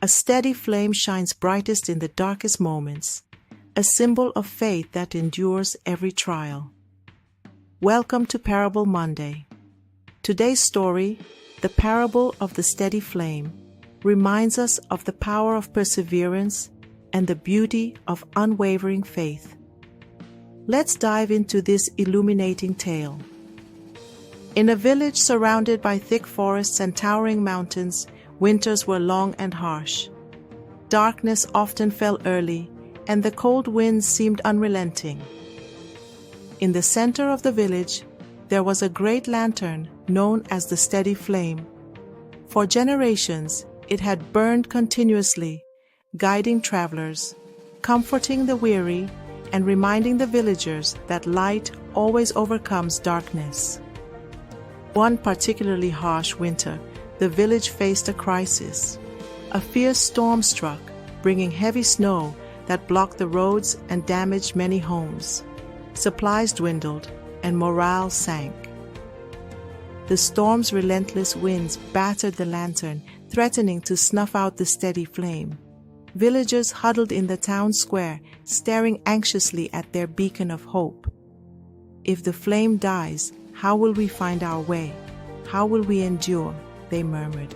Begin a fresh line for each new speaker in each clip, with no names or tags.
A steady flame shines brightest in the darkest moments, a symbol of faith that endures every trial. Welcome to Parable Monday. Today's story, the parable of the steady flame, reminds us of the power of perseverance and the beauty of unwavering faith. Let's dive into this illuminating tale. In a village surrounded by thick forests and towering mountains, winters were long and harsh. Darkness often fell early, and the cold winds seemed unrelenting. In the center of the village, there was a great lantern known as the steady flame. For generations, it had burned continuously, guiding travelers, comforting the weary, and reminding the villagers that light always overcomes darkness. One particularly harsh winter, the village faced a crisis. A fierce storm struck, bringing heavy snow that blocked the roads and damaged many homes. Supplies dwindled, and morale sank. The storm's relentless winds battered the lantern, threatening to snuff out the steady flame. Villagers huddled in the town square, staring anxiously at their beacon of hope. "If the flame dies, how will we find our way? How will we endure?" they murmured.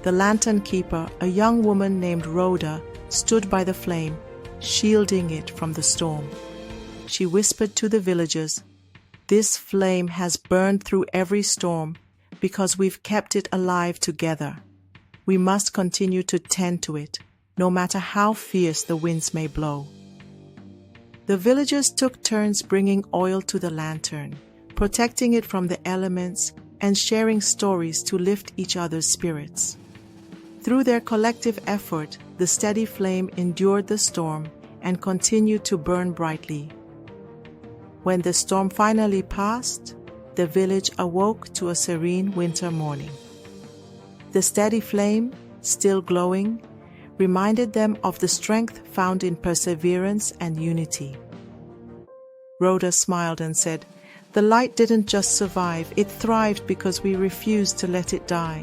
The lantern keeper, a young woman named Rhoda, stood by the flame, shielding it from the storm. She whispered to the villagers, "This flame has burned through every storm because we've kept it alive together. We must continue to tend to it, no matter how fierce the winds may blow." The villagers took turns bringing oil to the lantern, protecting it from the elements, and sharing stories to lift each other's spirits. Through their collective effort, the steady flame endured the storm and continued to burn brightly. When the storm finally passed, the village awoke to a serene winter morning. The steady flame, still glowing, reminded them of the strength found in perseverance and unity. Rhoda smiled and said, "The light didn't just survive, it thrived because we refused to let it die.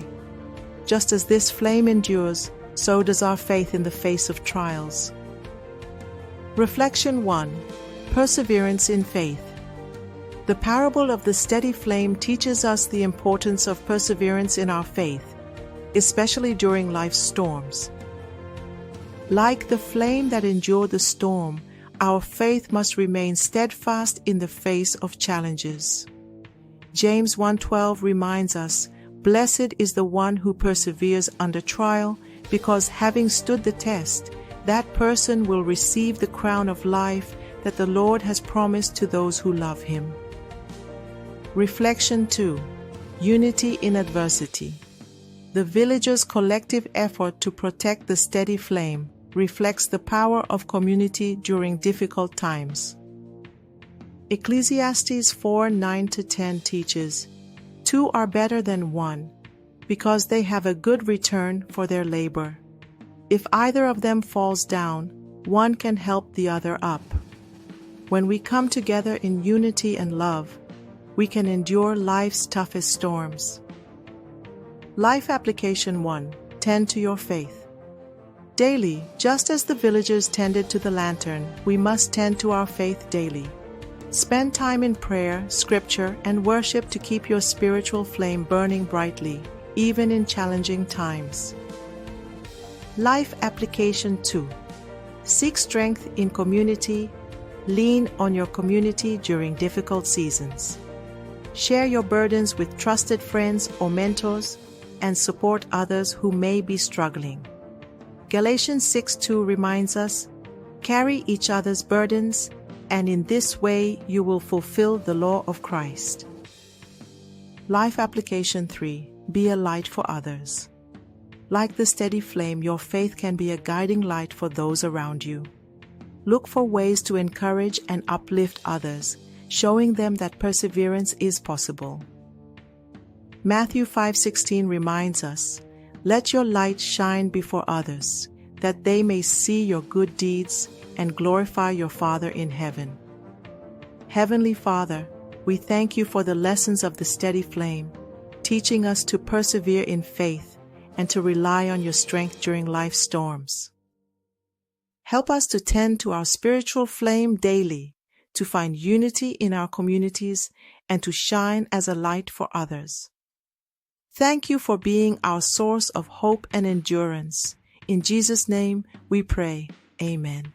Just as this flame endures, so does our faith in the face of trials." Reflection 1. Perseverance in faith. The parable of the steady flame teaches us the importance of perseverance in our faith, especially during life's storms. Like the flame that endured the storm, our faith must remain steadfast in the face of challenges. James 1:12 reminds us, "Blessed is the one who perseveres under trial, because having stood the test, that person will receive the crown of life that the Lord has promised to those who love him." Reflection 2. Unity in adversity. The villagers' collective effort to protect the steady flame reflects the power of community during difficult times. Ecclesiastes 4:9-10 teaches, "Two are better than one, because they have a good return for their labor. If either of them falls down, one can help the other up." When we come together in unity and love, we can endure life's toughest storms. Life Application 1. Tend to your faith. Daily, just as the villagers tended to the lantern, we must tend to our faith daily. Spend time in prayer, scripture, and worship to keep your spiritual flame burning brightly, even in challenging times. Life Application 2. Seek strength in community. Lean on your community during difficult seasons. Share your burdens with trusted friends or mentors, and support others who may be struggling. Galatians 6:2 reminds us, "Carry each other's burdens, and in this way you will fulfill the law of Christ." Life Application 3. Be a light for others. Like the steady flame, your faith can be a guiding light for those around you. Look for ways to encourage and uplift others, showing them that perseverance is possible. Matthew 5:16 reminds us, "Let your light shine before others, that they may see your good deeds and glorify your Father in heaven." Heavenly Father, we thank you for the lessons of the steady flame, teaching us to persevere in faith and to rely on your strength during life's storms. Help us to tend to our spiritual flame daily, to find unity in our communities, and to shine as a light for others. Thank you for being our source of hope and endurance. In Jesus' name we pray. Amen.